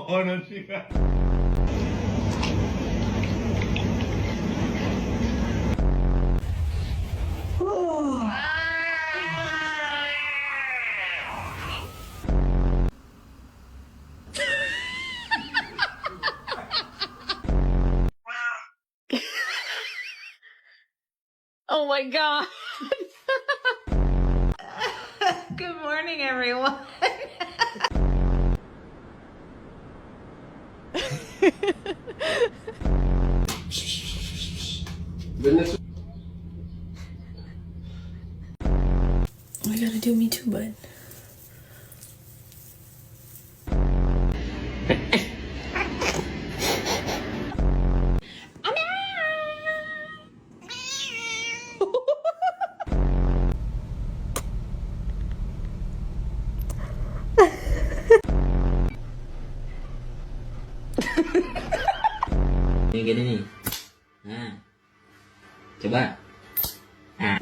pohon sih kan. Oh my god. Good morning, everyone. Oh, you gotta do me too, bud. Ini gini nih. Nah. Coba. Nah.